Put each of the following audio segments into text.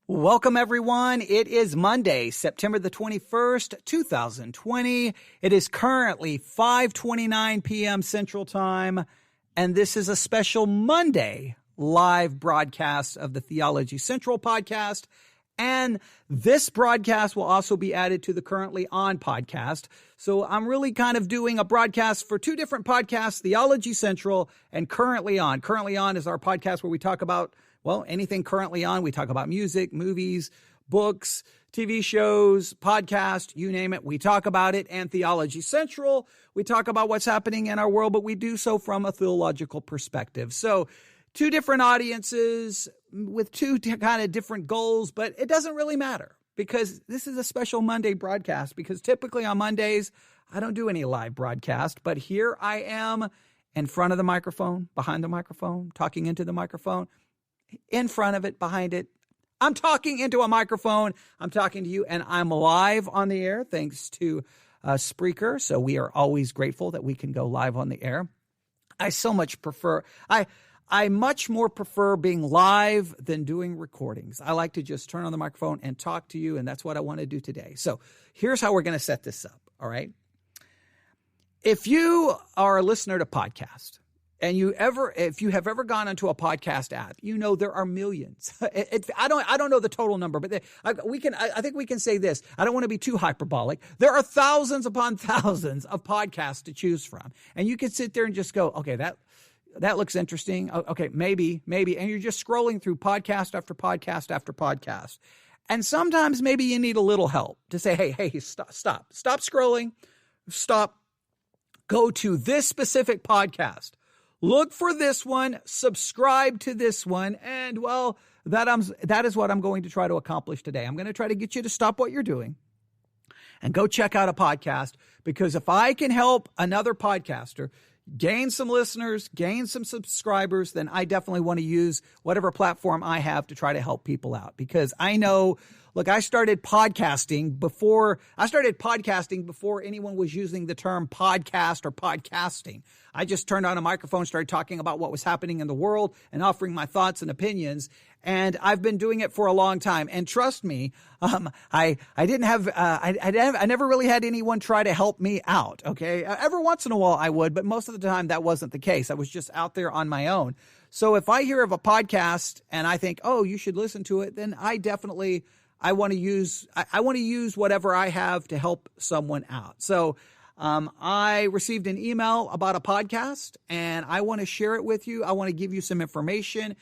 Welcome, everyone. It is Monday, September the 21st, 2020. It is currently 5:29 p.m. Central Time, and this is a special Monday live broadcast of the Theology Central podcast. And this broadcast will also be added to the Currently On podcast. So I'm really kind of doing a broadcast for two different podcasts, Theology Central and Currently On. Currently On is our podcast where we talk about anything currently on. We talk about music, movies, books, TV shows, podcast, you name it. We talk about it. And Theology Central, we talk about what's happening in our world, but we do so from a theological perspective. So two different audiences with two kind of different goals, but it doesn't really matter because this is a special Monday broadcast, because typically on Mondays, I don't do any live broadcast, but here I am in front of the microphone, behind the microphone, talking into the microphone. In front of it, behind it. I'm talking into a microphone. I'm talking to you, and I'm live on the air thanks to Spreaker. So we are always grateful that we can go live on the air. I much more prefer being live than doing recordings. I like to just turn on the microphone and talk to you, and that's what I want to do today. So here's how we're going to set this up, all right? If you are a listener to podcasts, and if you have ever gone onto a podcast app, you know there are millions. I don't know the total number, but I think we can say this. I don't want to be too hyperbolic. There are thousands upon thousands of podcasts to choose from, and you can sit there and just go, okay, that looks interesting. Okay, maybe, and you're just scrolling through podcast after podcast after podcast, and sometimes maybe you need a little help to say, hey, stop scrolling, stop, go to this specific podcast. Look for this one, subscribe to this one, and that is what I'm going to try to accomplish today. I'm going to try to get you to stop what you're doing and go check out a podcast, because if I can help another podcaster gain some listeners, gain some subscribers, then I definitely want to use whatever platform I have to try to help people out, because I know, look, I started podcasting before anyone was using the term podcast or podcasting. I just turned on a microphone, started talking about what was happening in the world and offering my thoughts and opinions. And I've been doing it for a long time. And trust me, I never really had anyone try to help me out. Okay. Every once in a while I would, but most of the time that wasn't the case. I was just out there on my own. So if I hear of a podcast and I think, oh, you should listen to it, then I want to use whatever I have to help someone out. So I received an email about a podcast, and I want to share it with you. I want to give you some information.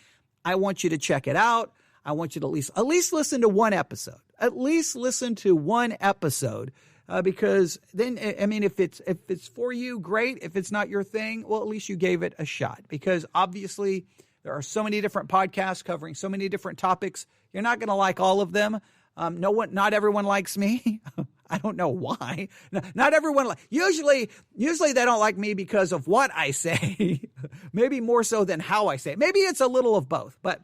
I want you to check it out. I want you to at least listen to one episode. At least listen to one episode, because then, I mean, if it's for you, great. If it's not your thing, well, at least you gave it a shot, because obviously there are so many different podcasts covering so many different topics. You're not going to like all of them. Not everyone likes me. I don't know why. Not everyone. Usually they don't like me because of what I say. Maybe more so than how I say it. Maybe it's a little of both. But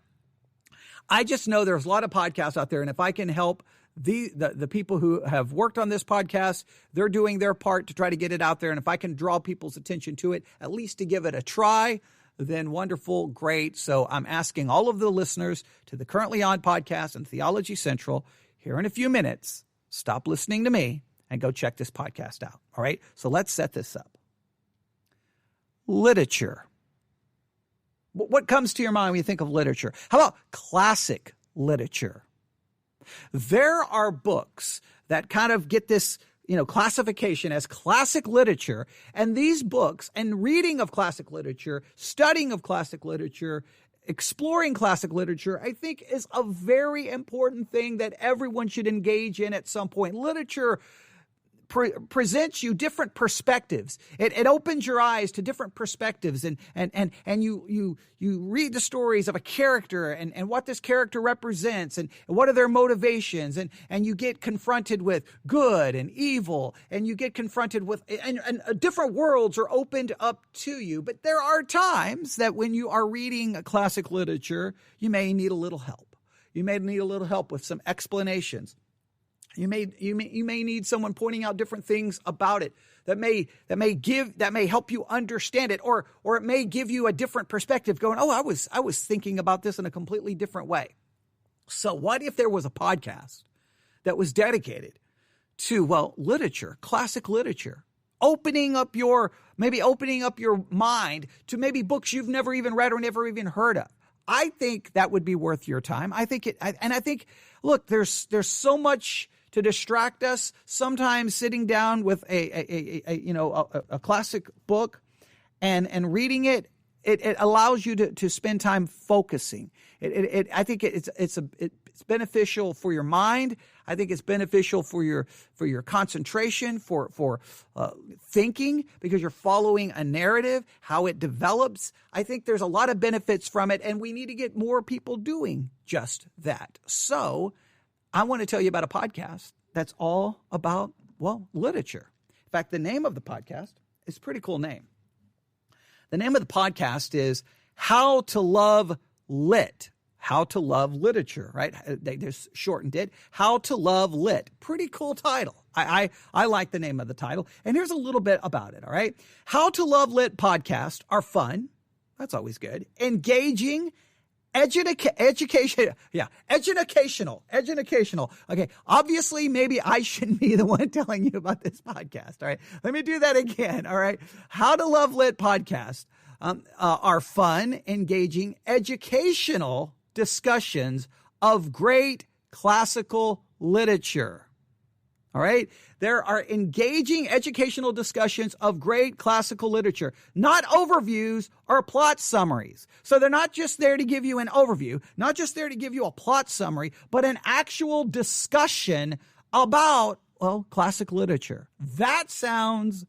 I just know there's a lot of podcasts out there, and if I can help the people who have worked on this podcast, they're doing their part to try to get it out there. And if I can draw people's attention to it, at least to give it a try, then wonderful, great. So I'm asking all of the listeners to the Currently On podcast and Theology Central, here in a few minutes, stop listening to me and go check this podcast out. All right. So let's set this up. Literature. What comes to your mind when you think of literature? How about classic literature? There are books that kind of get this, classification as classic literature. And these books and reading of classic literature, studying of classic literature, exploring classic literature, I think, is a very important thing that everyone should engage in at some point. Literature presents you different perspectives. It opens your eyes to different perspectives, and you read the stories of a character and what this character represents and what are their motivations, and you get confronted with good and evil, and you get confronted with and different worlds are opened up to you. But there are times that when you are reading classic literature, you may need a little help. You may need a little help with some explanations. You may need someone pointing out different things about it that may help you understand it, or it may give you a different perspective going, oh, I was thinking about this in a completely different way. So what if there was a podcast that was dedicated to, well, literature, classic literature, opening up your mind to maybe books you've never even read or never even heard of? I think that would be worth your time. I think, look, there's so much to distract us. Sometimes sitting down with a classic book and reading it allows you to spend time focusing. I think it's beneficial for your mind. I think it's beneficial for your concentration, for thinking, because you're following a narrative, how it develops. I think there's a lot of benefits from it, and we need to get more people doing just that. So I want to tell you about a podcast that's all about, well, literature. In fact, the name of the podcast is a pretty cool name. The name of the podcast is How to Love Lit. How to Love Literature, right? They just shortened it. How to Love Lit. Pretty cool title. I like the name of the title. And here's a little bit about it, all right? How to Love Lit podcasts are fun. That's always good. Engaging, educational. Okay, obviously, maybe I shouldn't be the one telling you about this podcast, all right? Let me do that again, all right? How to Love Lit podcasts are fun, engaging, educational discussions of great classical literature. All right? There are engaging educational discussions of great classical literature, not overviews or plot summaries. So they're not just there to give you an overview, not just there to give you a plot summary, but an actual discussion about, well, classic literature. That sounds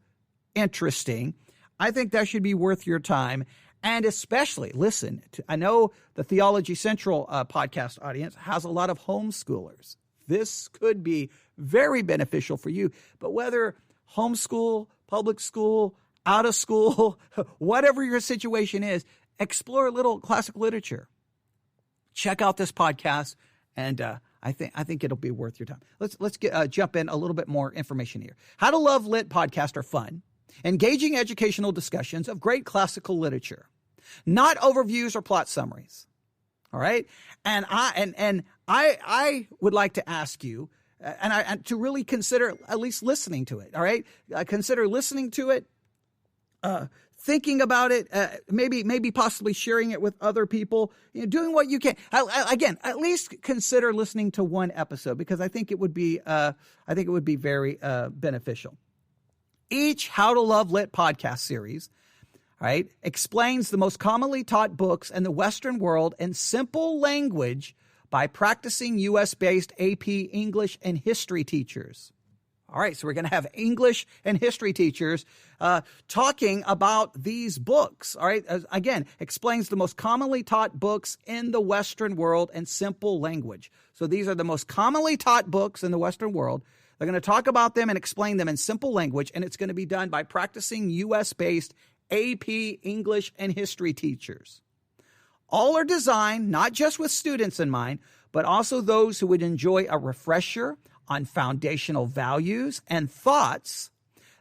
interesting. I think that should be worth your time. And especially, listen, I know the Theology Central podcast audience has a lot of homeschoolers. This could be very beneficial for you. But whether homeschool, public school, out of school, whatever your situation is, explore a little classic literature. Check out this podcast, and I think it'll be worth your time. Let's jump in a little bit more information here. How to Love Lit podcasts are fun, engaging educational discussions of great classical literature, not overviews or plot summaries. All right, and I would like to ask you, and to really consider at least listening to it. All right, consider listening to it, thinking about it, maybe possibly sharing it with other people. Doing what you can. Again, at least consider listening to one episode, because I think it would be very beneficial. Each How to Love Lit podcast series, right, explains the most commonly taught books in the Western world in simple language by practicing U.S.-based AP English and history teachers. All right, so we're going to have English and history teachers talking about these books. All right, again, explains the most commonly taught books in the Western world in simple language. So these are the most commonly taught books in the Western world. They're going to talk about them and explain them in simple language, and it's going to be done by practicing U.S.-based AP English and history teachers. All are designed not just with students in mind, but also those who would enjoy a refresher on foundational values and thoughts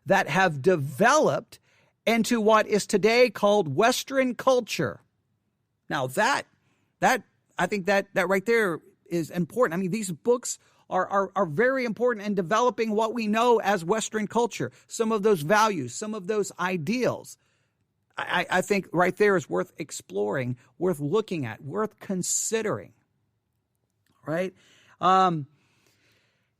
that have developed into what is today called Western culture. Now that I think that right there is important. I mean, these books are very important in developing what we know as Western culture, some of those values, some of those ideals. I think right there is worth exploring, worth looking at, worth considering, right? And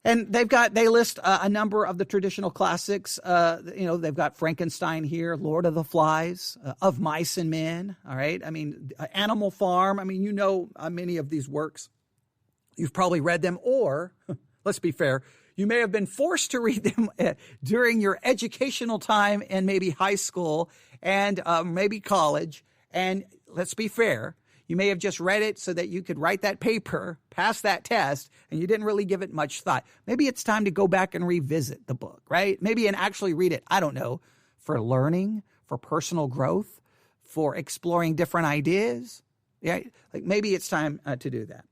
they list a number of the traditional classics. They've got Frankenstein here, Lord of the Flies, Of Mice and Men. All right. I mean, Animal Farm. I mean, many of these works. You've probably read them, or let's be fair, you may have been forced to read them during your educational time in maybe high school and maybe college. And let's be fair, you may have just read it so that you could write that paper, pass that test, and you didn't really give it much thought. Maybe it's time to go back and revisit the book, right? Maybe and actually read it, I don't know, for learning, for personal growth, for exploring different ideas. Yeah, like maybe it's time to do that.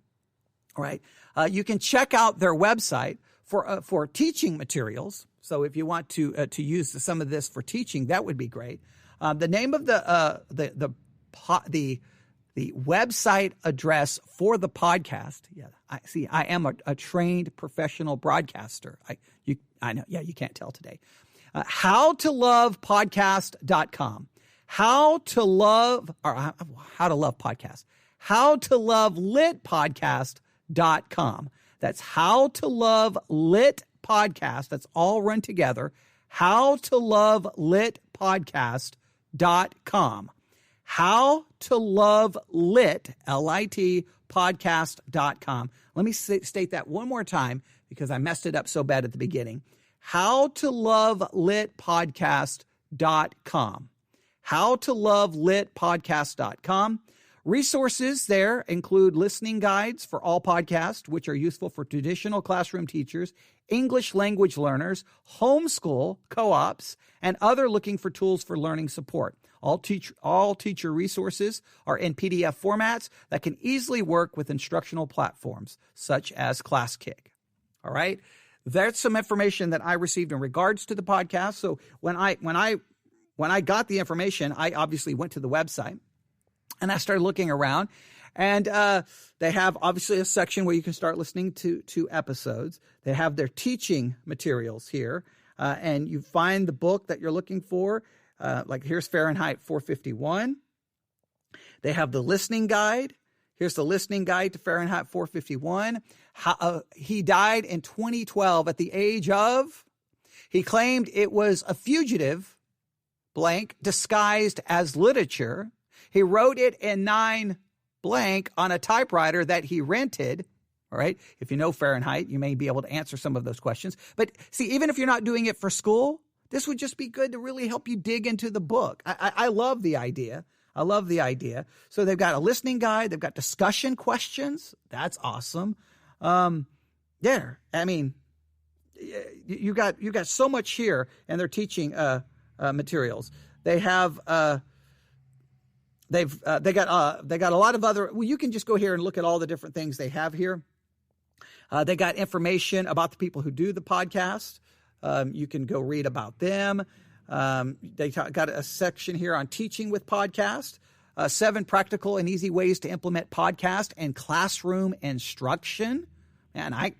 All right. You can check out their website for teaching materials. So if you want to use some of this for teaching, that would be great. The name of the the website address for the podcast. Yeah, I am a trained professional broadcaster. I know. Yeah, you can't tell today. howtolovepodcast.com. How to love podcast. howtolovelitpodcast.com. That's how to love lit podcast. That's all run together. howtolovelitpodcast.com. How to love lit, L-I-T, podcast.com. Let me state that one more time because I messed it up so bad at the beginning. howtolovelitpodcast.com. howtolovelitpodcast.com. Resources there include listening guides for all podcasts, which are useful for traditional classroom teachers, English language learners, homeschool, co-ops, and other looking for tools for learning support. All teacher resources are in PDF formats that can easily work with instructional platforms such as ClassKick. All right, that's some information that I received in regards to the podcast. So when I got the information, I obviously went to the website and I started looking around, and they have obviously a section where you can start listening to episodes. They have their teaching materials here, and you find the book that you're looking for. Like here's Fahrenheit 451. They have the listening guide. Here's the listening guide to Fahrenheit 451. He died in 2012 at the age of, he claimed it was a fugitive, blank, disguised as literature. He wrote it in 9 blank on a typewriter that he rented. All right. If you know Fahrenheit, you may be able to answer some of those questions. But see, even if you're not doing it for school, this would just be good to really help you dig into the book. I love the idea. I love the idea. So they've got a listening guide. They've got discussion questions. That's awesome. I mean, you got so much here, and they're teaching materials. They have they got a lot of other. Well, you can just go here and look at all the different things they have here. They got information about the people who do the podcast. You can go read about them. They got a section here on teaching with podcast, 7 practical and easy ways to implement podcast and classroom instruction. Man, I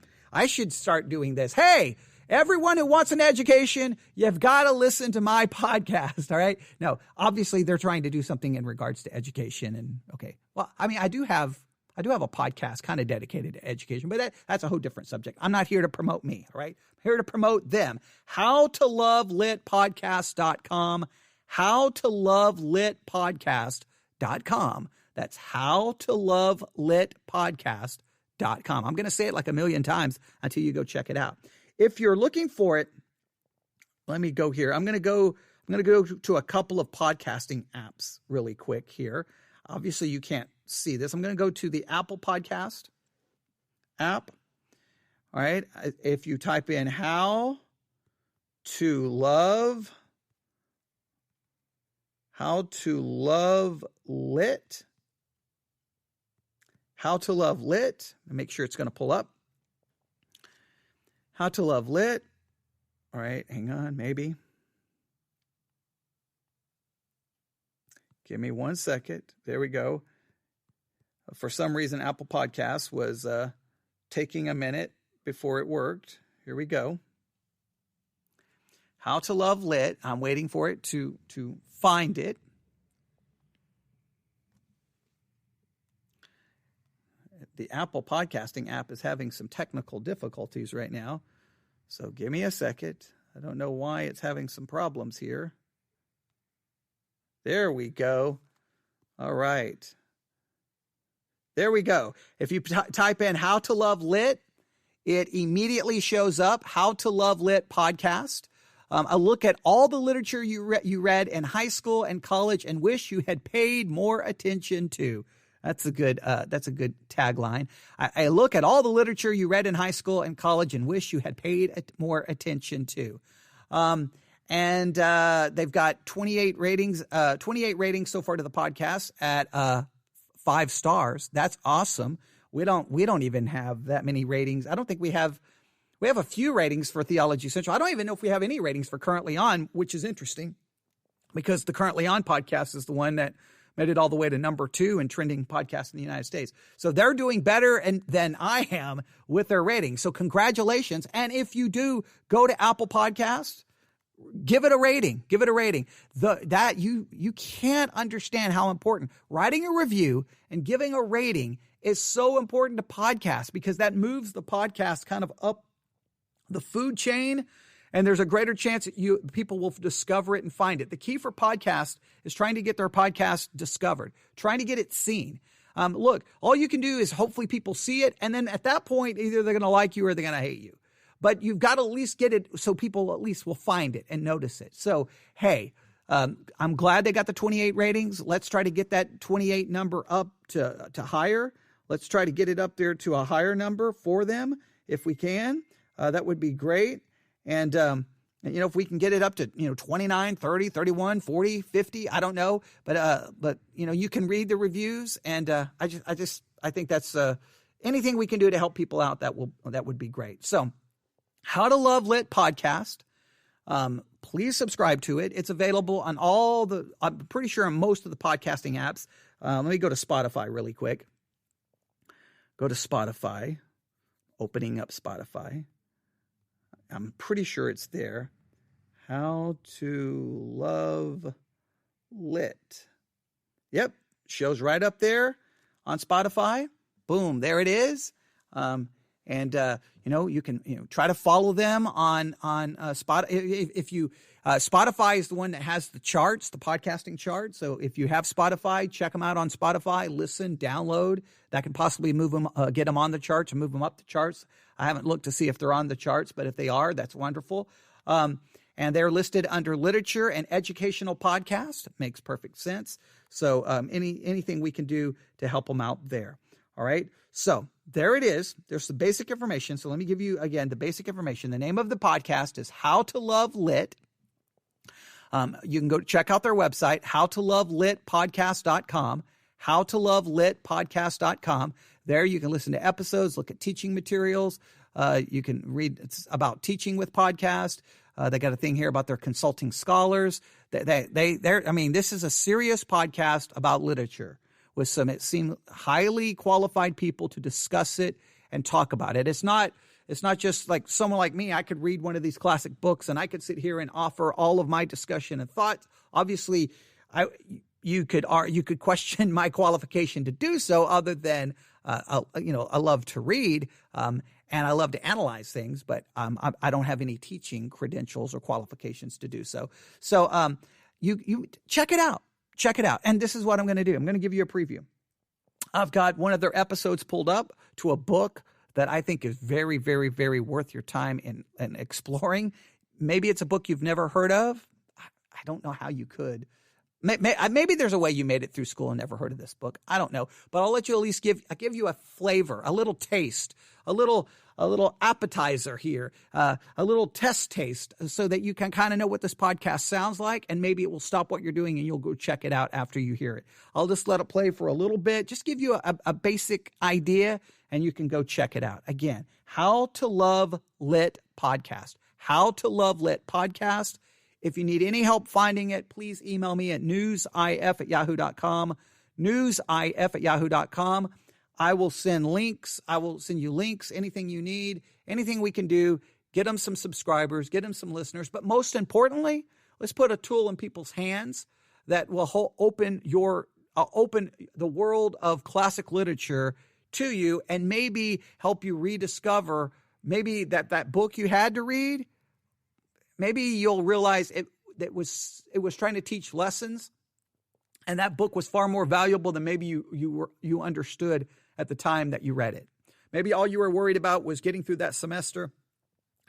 should start doing this. Hey, everyone who wants an education, you've got to listen to my podcast. All right. No, obviously they're trying to do something in regards to education. And okay, well, I mean, I do have a podcast kind of dedicated to education, but that's a whole different subject. I'm not here to promote me, all right? I'm here to promote them. howtolovelitpodcast.com, howtolovelitpodcast.com. That's howtolovelitpodcast.com. I'm going to say it like a million times until you go check it out. If you're looking for it, let me go here. I'm going to go to a couple of podcasting apps really quick here. Obviously, you can't see this. I'm going to go to the Apple Podcast app. All right. If you type in how to love lit, make sure it's going to pull up. How to love lit. All right. Hang on. Maybe. Give me 1 second. There we go. For some reason, Apple Podcasts was taking a minute before it worked. Here we go. How to Love Lit. I'm waiting for it to find it. The Apple Podcasting app is having some technical difficulties right now. So give me a second. I don't know why it's having some problems here. There we go. All right. There we go. If you type in How to Love Lit, it immediately shows up, How to Love Lit podcast. A look at all the literature you read in high school and college and wish you had paid more attention to. That's a good tagline. I look at all the literature you read in high school and college and wish you had paid more attention to. And they've got 28 ratings so far to the podcast at 5 stars. That's awesome. We don't even have that many ratings. I don't think we have a few ratings for Theology Central. I don't even know if we have any ratings for Currently On, which is interesting because the Currently On podcast is the one that made it all the way to number 2 in trending podcasts in the United States. So they're doing better than I am with their ratings. So congratulations. And if you do go to Apple Podcasts, give it a rating. Give it a rating. You can't understand how important writing a review and giving a rating is so important to podcasts, because that moves the podcast kind of up the food chain, and there's a greater chance that people will discover it and find it. The key for podcasts is trying to get their podcast discovered, trying to get it seen. Look, all you can do is hopefully people see it, and then at that point, either they're going to like you or they're going to hate you. But you've got to at least get it so people at least will find it and notice it. So, hey, I'm glad they got the 28 ratings. Let's try to get that 28 number up to higher. Let's try to get it up there to a higher number for them if we can. That would be great. And, if we can get it up to, 29, 30, 31, 40, 50, I don't know. But you can read the reviews. And I think that's anything we can do to help people out, that would be great. So How to Love Lit podcast. Please subscribe to it. It's available on I'm pretty sure on most of the podcasting apps. Let me go to Spotify really quick. Go to Spotify, opening up Spotify. I'm pretty sure it's there. How to Love Lit. Yep, shows right up there on Spotify. Boom, there it is. You can try to follow them on Spotify. If you Spotify is the one that has the charts, the podcasting chart. So if you have Spotify, check them out on Spotify. Listen, download. That can possibly move them, get them on the charts, and move them up the charts. I haven't looked to see if they're on the charts, but if they are, that's wonderful. And they're listed under literature and educational podcast. Makes perfect sense. So anything we can do to help them out there. All right. So there it is. There's the basic information. So let me give you, again, the basic information. The name of the podcast is How to Love Lit. You can go check out their website, howtolovelitpodcast.com, howtolovelitpodcast.com. There you can listen to episodes, look at teaching materials. You can read about teaching with podcast. They got a thing here about their consulting scholars. This is a serious podcast about literature with some, it seemed, highly qualified people to discuss it and talk about it. It's not just like someone like me. I could read one of these classic books and I could sit here and offer all of my discussion and thoughts. Obviously, you could question my qualification to do so, other than I love to read and I love to analyze things, but I don't have any teaching credentials or qualifications to do so. So you check it out. Check it out. And this is what I'm going to do. I'm going to give you a preview. I've got one of their episodes pulled up to a book that I think is very, very, very worth your time in exploring. Maybe it's a book you've never heard of. I don't know how you could. Maybe there's a way you made it through school and never heard of this book. I don't know. But I'll let you at least give you a flavor, a little taste, a little appetizer here, a little test taste, so that you can kind of know what this podcast sounds like, and maybe it will stop what you're doing and you'll go check it out after you hear it. I'll just let it play for a little bit, just give you a basic idea, and you can go check it out. Again, How to Love Lit podcast. How to Love Lit podcast. If you need any help finding it, please email me at newsif@yahoo.com, newsif@yahoo.com. I will send links. I will send you links, anything you need, anything we can do. Get them some subscribers, get them some listeners. But most importantly, let's put a tool in people's hands that will open the world of classic literature to you, and maybe help you rediscover maybe that book you had to read. Maybe you'll realize it was trying to teach lessons, and that book was far more valuable than maybe you understood at the time that you read it. Maybe all you were worried about was getting through that semester,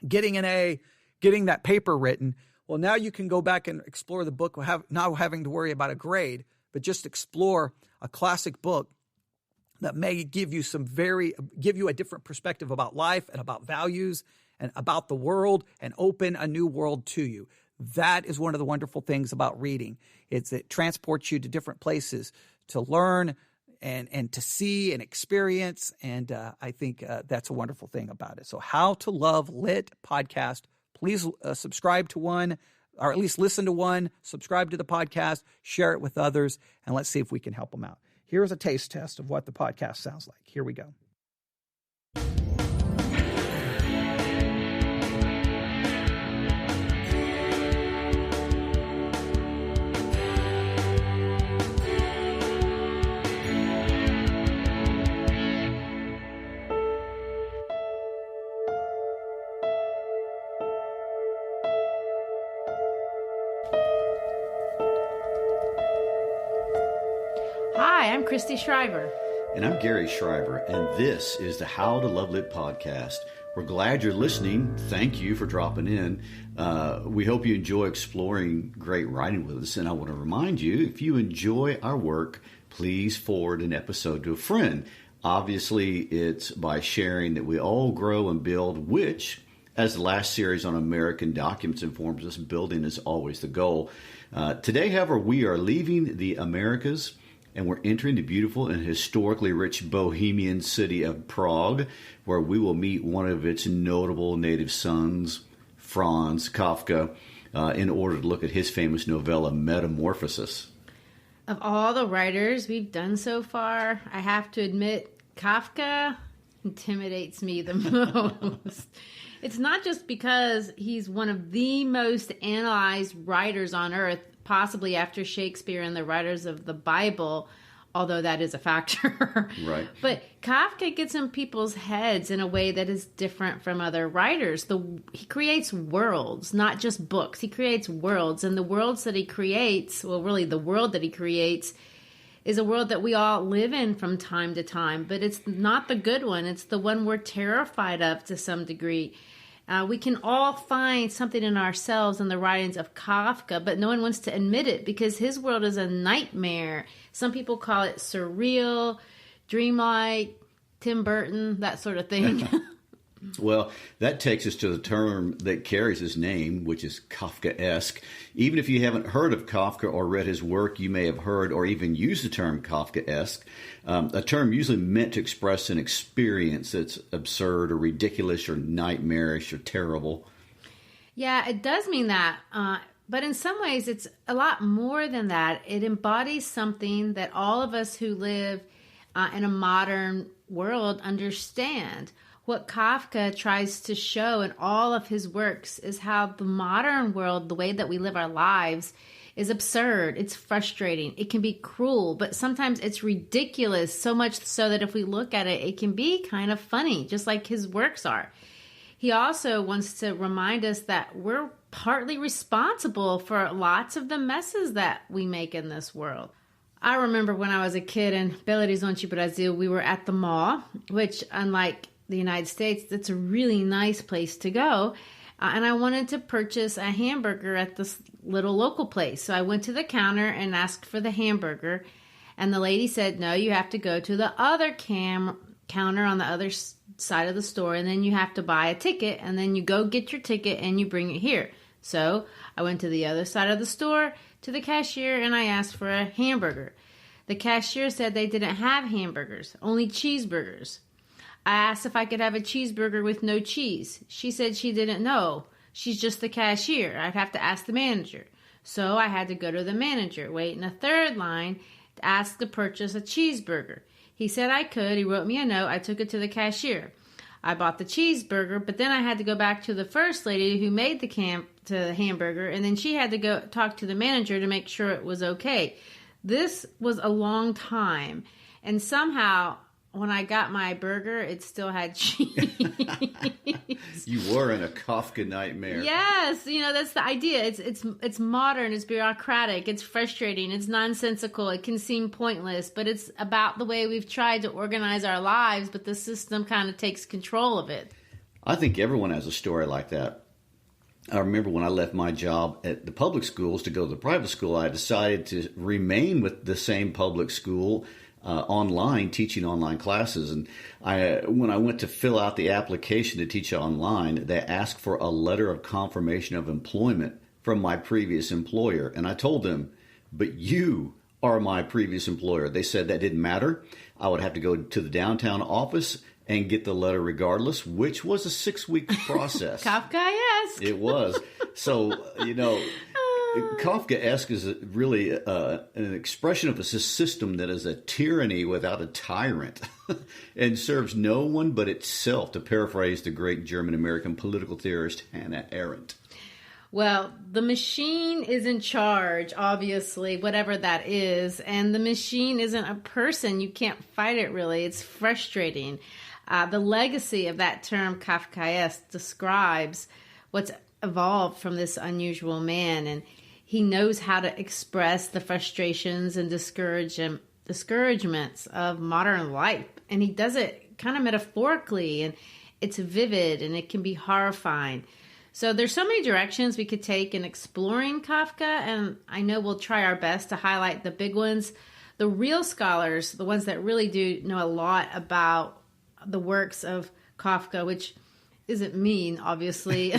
getting an A, getting that paper written. Well, now you can go back and explore the book not having to worry about a grade, but just explore a classic book that may give you a different perspective about life and about values and about the world, and open a new world to you. That is one of the wonderful things about reading. It transports you to different places to learn and to see and experience. And I think that's a wonderful thing about it. So How to Love Lit podcast. Please subscribe to one. or at least listen to one, subscribe to the podcast, share it with others, and let's see if we can help them out. Here's a taste test of what the podcast sounds like. Here we go. Hi, I'm Christy Schreiber. And I'm Gary Schreiber, and this is the How to Love Lit podcast. We're glad you're listening. Thank you for dropping in. We hope you enjoy exploring great writing with us. And I want to remind you, if you enjoy our work, please forward an episode to a friend. Obviously, it's by sharing that we all grow and build, which, as the last series on American Documents informs us, building is always the goal. Today, however, we are leaving the Americas, and we're entering the beautiful and historically rich Bohemian city of Prague, where we will meet one of its notable native sons, Franz Kafka, in order to look at his famous novella, Metamorphosis. Of all the writers we've done so far, I have to admit, Kafka intimidates me the most. It's not just because he's one of the most analyzed writers on earth, possibly after Shakespeare and the writers of the Bible, although that is a factor. Right. But Kafka gets in people's heads in a way that is different from other writers. He creates worlds, not just books. He creates worlds, and the worlds that he creates, well, really the world that he creates, is a world that we all live in from time to time, but it's not the good one. It's the one we're terrified of to some degree. We can all find something in ourselves in the writings of Kafka, but no one wants to admit it because his world is a nightmare. Some people call it surreal, dreamlike, Tim Burton, that sort of thing. Well, that takes us to the term that carries his name, which is Kafkaesque. Even if you haven't heard of Kafka or read his work, you may have heard or even used the term Kafkaesque, a term usually meant to express an experience that's absurd or ridiculous or nightmarish or terrible. Yeah, it does mean that. But in some ways, it's a lot more than that. It embodies something that all of us who live in a modern world understand. What Kafka tries to show in all of his works is how the modern world, the way that we live our lives, is absurd. It's frustrating. It can be cruel, but sometimes it's ridiculous, so much so that if we look at it, it can be kind of funny, just like his works are. He also wants to remind us that we're partly responsible for lots of the messes that we make in this world. I remember when I was a kid in Belo Horizonte, Brazil, we were at the mall, which, unlike the United States, that's a really nice place to go. And I wanted to purchase a hamburger at this little local place. So I went to the counter and asked for the hamburger. And the lady said, no, you have to go to the other counter on the other side of the store. And then you have to buy a ticket. And then you go get your ticket and you bring it here. So I went to the other side of the store to the cashier and I asked for a hamburger. The cashier said they didn't have hamburgers, only cheeseburgers. I asked if I could have a cheeseburger with no cheese. She said she didn't know. She's just the cashier. I'd have to ask the manager. So I had to go to the manager, wait in a third line to ask to purchase a cheeseburger. He said I could. He wrote me a note. I took it to the cashier. I bought the cheeseburger, but then I had to go back to the first lady who made the hamburger, and then she had to go talk to the manager to make sure it was okay. This was a long time, and somehow when I got my burger, it still had cheese. You were in a Kafka nightmare. Yes, that's the idea. It's modern, it's bureaucratic, it's frustrating, it's nonsensical, it can seem pointless, but it's about the way we've tried to organize our lives, but the system kind of takes control of it. I think everyone has a story like that. I remember when I left my job at the public schools to go to the private school, I decided to remain with the same public school online, teaching online classes. And when I went to fill out the application to teach online, they asked for a letter of confirmation of employment from my previous employer. And I told them, but you are my previous employer. They said that didn't matter. I would have to go to the downtown office and get the letter regardless, which was a 6-week process. Kafka, yes. Kafkaesque. It was. So, Kafkaesque is really an expression of a system that is a tyranny without a tyrant and serves no one but itself, to paraphrase the great German-American political theorist Hannah Arendt. Well, the machine is in charge, obviously, whatever that is. And the machine isn't a person. You can't fight it, really. It's frustrating. The legacy of that term, Kafkaesque, describes what's evolved from this unusual man. And he knows how to express the frustrations and discouragements of modern life. And he does it kind of metaphorically. And it's vivid and it can be horrifying. So there's so many directions we could take in exploring Kafka, and I know we'll try our best to highlight the big ones. The real scholars, the ones that really do know a lot about the works of Kafka, which isn't mean, obviously,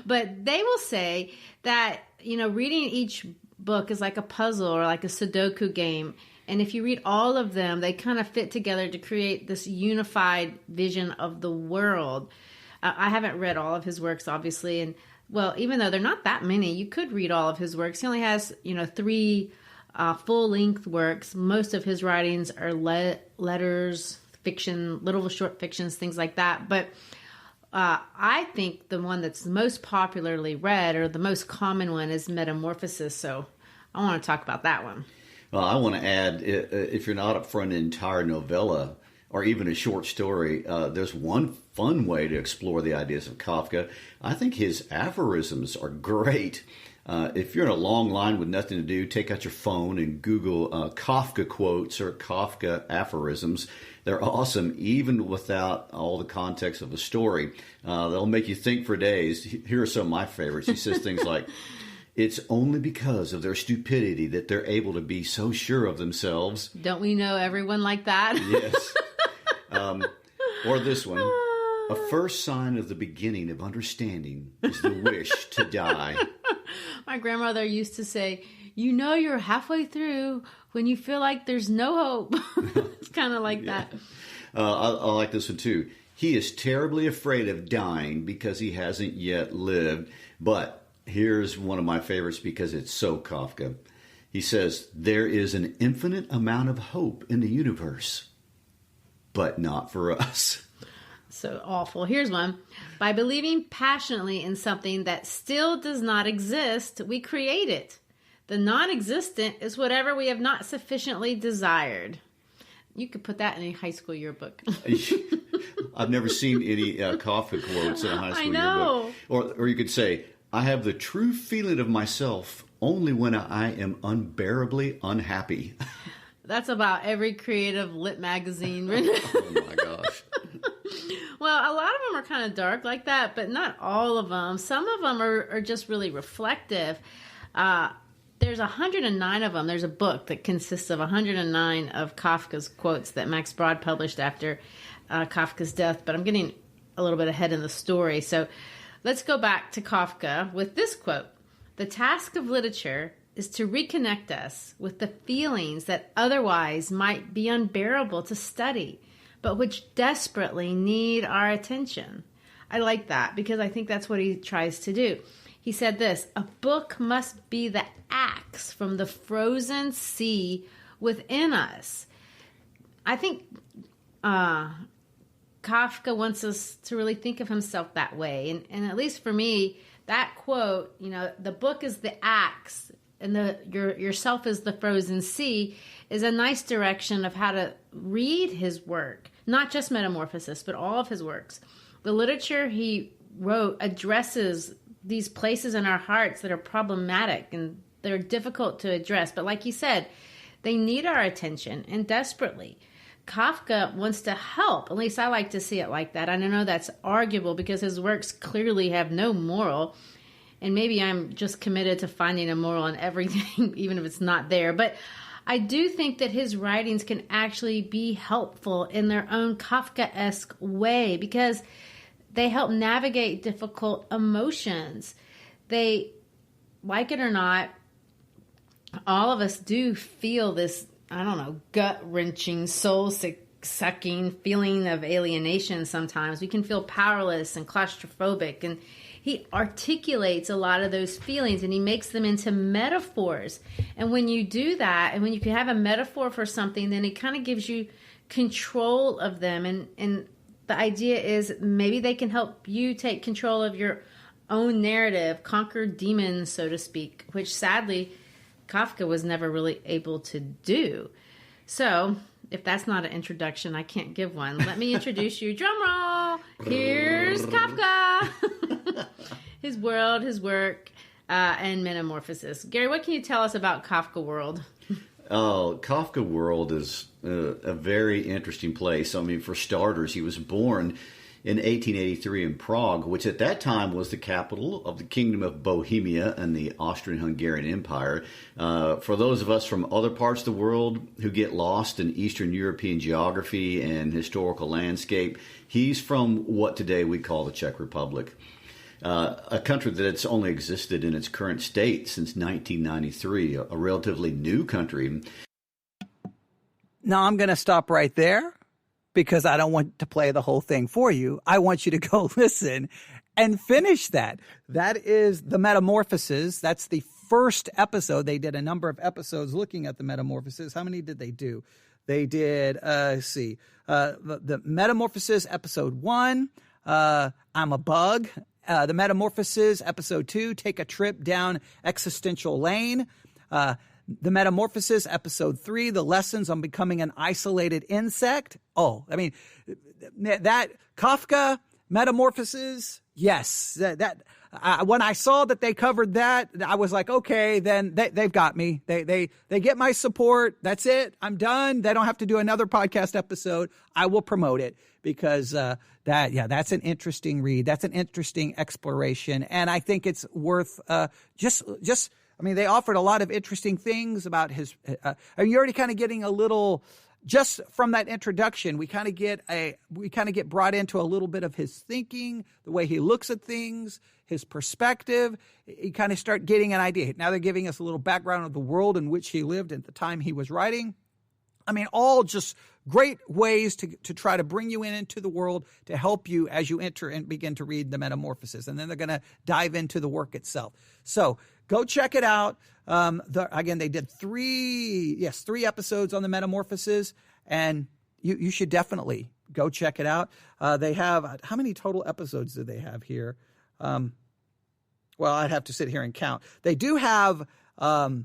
but they will say that, reading each book is like a puzzle or like a Sudoku game. And if you read all of them, they kind of fit together to create this unified vision of the world. I haven't read all of his works, obviously. And, well, even though they're not that many, you could read all of his works. He only has, 3 full-length works. Most of his writings are letters, fiction, little short fictions, things like that. But I think the one that's most popularly read, or the most common one, is Metamorphosis. So I want to talk about that one. Well, I want to add, if you're not up for an entire novella or even a short story, there's one fun way to explore the ideas of Kafka. I think his aphorisms are great. If you're in a long line with nothing to do, take out your phone and Google Kafka quotes or Kafka aphorisms. They're awesome, even without all the context of a story. They'll make you think for days. Here are some of my favorites. He says things like, "It's only because of their stupidity that they're able to be so sure of themselves." Don't we know everyone like that? Yes. Or this one. "A first sign of the beginning of understanding is the wish to die." My grandmother used to say, you're halfway through when you feel like there's no hope. It's kind of like that. I like this one too. "He is terribly afraid of dying because he hasn't yet lived." But here's one of my favorites because it's so Kafka. He says, "There is an infinite amount of hope in the universe, but not for us." So awful. Here's one. "By believing passionately in something that still does not exist, we create it. The non-existent is whatever we have not sufficiently desired." You could put that in a high school yearbook. I've never seen any Kafka quotes in a high school yearbook. Or you could say, "I have the true feeling of myself only when I am unbearably unhappy." That's about every creative lit magazine. Oh my gosh. Well, a lot of them are kind of dark like that, but not all of them. Some of them are just really reflective. There's 109 of them. There's a book that consists of 109 of Kafka's quotes that Max Brod published after Kafka's death. But I'm getting a little bit ahead in the story. So let's go back to Kafka with this quote. "The task of literature is to reconnect us with the feelings that otherwise might be unbearable to study, but which desperately need our attention." I like that because I think that's what he tries to do. He said this, "A book must be the axe from the frozen sea within us." I think Kafka wants us to really think of himself that way. And at least for me, that quote, the book is the axe and yourself is the frozen sea, is a nice direction of how to read his work. Not just Metamorphosis, but all of his works. The literature he wrote addresses these places in our hearts that are problematic and they're difficult to address. But like you said, they need our attention and desperately. Kafka wants to help. At least I like to see it like that. And I know that's arguable because his works clearly have no moral. And maybe I'm just committed to finding a moral in everything, even if it's not there. But I do think that his writings can actually be helpful in their own Kafkaesque way because they help navigate difficult emotions. They, like it or not, all of us do feel this, gut-wrenching, soul-sick sucking feeling of alienation sometimes. We can feel powerless and claustrophobic. And he articulates a lot of those feelings and he makes them into metaphors. And when you do that, and when you can have a metaphor for something, then it kind of gives you control of them. And the idea is maybe they can help you take control of your own narrative, conquer demons, so to speak, which sadly Kafka was never really able to do. So if that's not an introduction, I can't give one. Let me introduce you. Drum roll. Here's Kafka. His world, his work, and metamorphosis. Gary, what can you tell us about Kafka World? Oh, Kafka World is a very interesting place. I mean, for starters, he was born in 1883 in Prague, which at that time was the capital of the Kingdom of Bohemia and the Austrian-Hungarian Empire. For those of us from other parts of the world who get lost in Eastern European geography and historical landscape, he's from what today we call the Czech Republic. A country that's only existed in its current state since 1993, a relatively new country. Now I'm going to stop right there because I don't want to play the whole thing for you. I want you to go listen and finish that. That is the Metamorphoses. That's the first episode. They did a number of episodes looking at the Metamorphoses. How many did they do? They did, the Metamorphoses episode 1, I'm a Bug. The Metamorphoses, episode 2, Take a Trip Down Existential Lane. The Metamorphoses, episode 3, The Lessons on Becoming an Isolated Insect. Oh, I mean, that Kafka, Metamorphoses, yes. When I saw that they covered that, I was like, okay, then they've got me. They get my support. That's it. I'm done. They don't have to do another podcast episode. I will promote it because that's an interesting read. That's an interesting exploration, and I think it's worth just. I mean, they offered a lot of interesting things about his. You're already kind of getting a little. Just from that introduction, we kind of get brought into a little bit of his thinking, the way he looks at things, his perspective. You kind of start getting an idea. Now they're giving us a little background of the world in which he lived at the time he was writing. I mean, all just great ways to try to bring you into the world to help you as you enter and begin to read the Metamorphoses. And then they're going to dive into the work itself. So go check it out. Again, they did 3 episodes on the Metamorphoses, and you should definitely go check it out. They have, how many total episodes do they have here? Well, I'd have to sit here and count. They do have, let's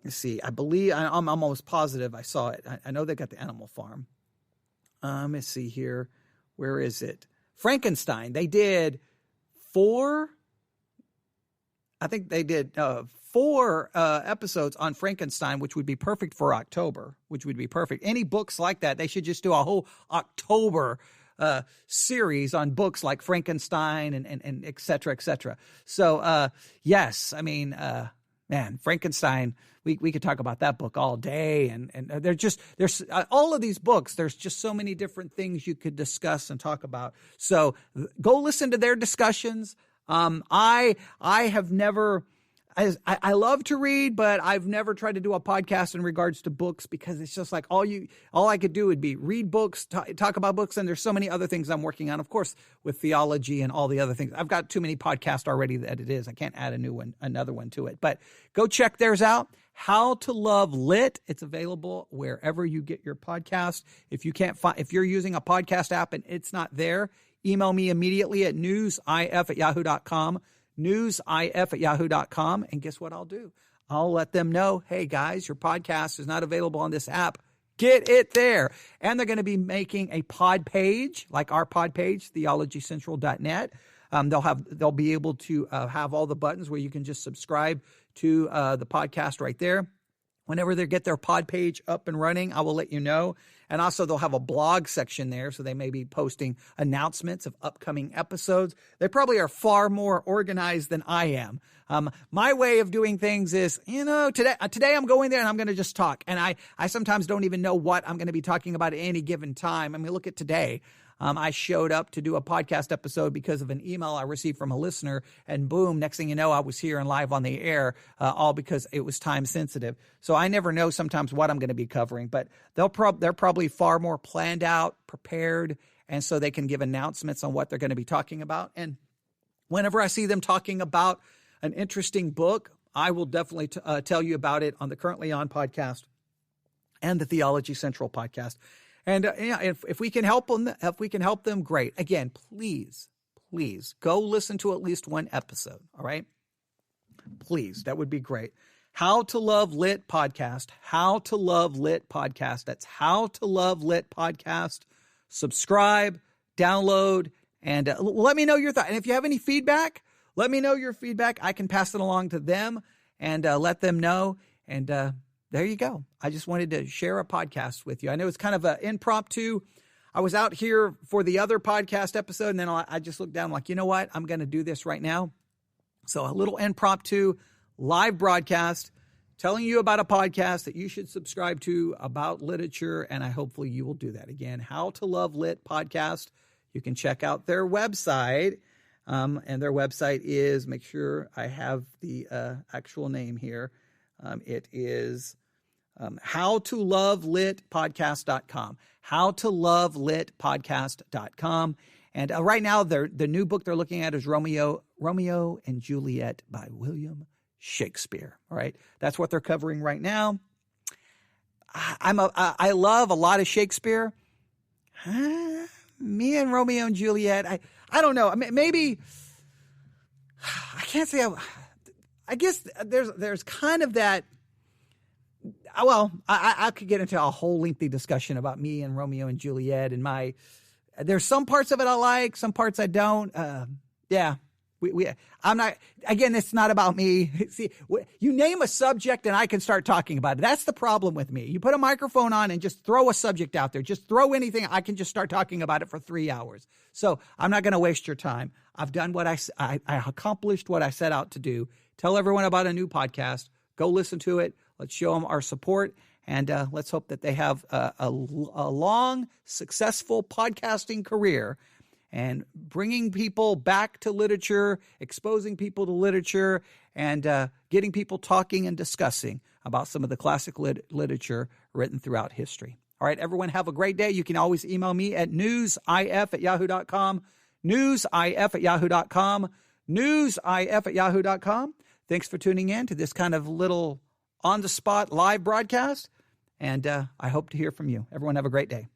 see, I believe, I'm almost positive I saw it. I know they got the Animal Farm. Let's see here. Where is it? Frankenstein. They did 4. I think they did 4 episodes on Frankenstein, which would be perfect for October, which would be perfect. Any books like that, they should just do a whole October series on books like Frankenstein and et cetera, et cetera. So, yes, I mean, man, Frankenstein, we could talk about that book all day. And there's all of these books, there's just so many different things you could discuss and talk about. So go listen to their discussions. I have never, I love to read, but I've never tried to do a podcast in regards to books because it's just like all I could do would be read books, talk about books. And there's so many other things I'm working on, of course, with theology and all the other things. I've got too many podcasts already that it is. I can't add another one to it, but go check theirs out. How to Love Lit. It's available wherever you get your podcast. If you're using a podcast app and it's not there, email me immediately at newsif@yahoo.com, newsif@yahoo.com. And guess what I'll do? I'll let them know, hey, guys, your podcast is not available on this app. Get it there. And they're going to be making a pod page, like our pod page, theologycentral.net. They'll be able to have all the buttons where you can just subscribe to the podcast right there. Whenever they get their pod page up and running, I will let you know. And also they'll have a blog section there, so they may be posting announcements of upcoming episodes. They probably are far more organized than I am. My way of doing things is, today I'm going there and I'm going to just talk. And I sometimes don't even know what I'm going to be talking about at any given time. I mean, look at today. I showed up to do a podcast episode because of an email I received from a listener, and boom, next thing you know, I was here and live on the air, all because it was time sensitive. So I never know sometimes what I'm going to be covering, but they're probably far more planned out, prepared, and so they can give announcements on what they're going to be talking about. And whenever I see them talking about an interesting book, I will definitely tell you about it on the Currently On podcast and the Theology Central podcast. And if we can help them, great. Again, please go listen to at least one episode. All right, please, that would be great. How to Love Lit podcast. How to Love Lit podcast. That's How to Love Lit podcast. Subscribe, download, and let me know your thoughts. And if you have any feedback, let me know your feedback. I can pass it along to them and let them know. And there you go. I just wanted to share a podcast with you. I know it's kind of an impromptu. I was out here for the other podcast episode, and then I just looked down like, you know what? I'm going to do this right now. So a little impromptu live broadcast telling you about a podcast that you should subscribe to about literature, and hopefully you will do that. Again, How to Love Lit podcast. You can check out their website, and their website is, make sure I have the actual name here. It is howtolovelitpodcast.com. howtolovelitpodcast.com. And right now, the new book they're looking at is Romeo and Juliet by William Shakespeare. All right, that's what they're covering right now. I love a lot of Shakespeare. Me and Romeo and Juliet, I don't know. I mean, maybe I can't say. I guess there's kind of that. Well, I could get into a whole lengthy discussion about me and Romeo and Juliet and there's some parts of it I like, some parts I don't. Yeah, I'm not, again, it's not about me. See, you name a subject and I can start talking about it. That's the problem with me. You put a microphone on and just throw a subject out there. Just throw anything. I can just start talking about it for 3 hours. So I'm not going to waste your time. I've done what I accomplished what I set out to do. Tell everyone about a new podcast. Go listen to it. Let's show them our support, and let's hope that they have a long, successful podcasting career and bringing people back to literature, exposing people to literature, and getting people talking and discussing about some of the classic literature written throughout history. All right, everyone, have a great day. You can always email me at newsif@yahoo.com, newsif@yahoo.com, newsif@yahoo.com. Thanks for tuning in to this kind of little on-the-spot live broadcast, and I hope to hear from you. Everyone have a great day.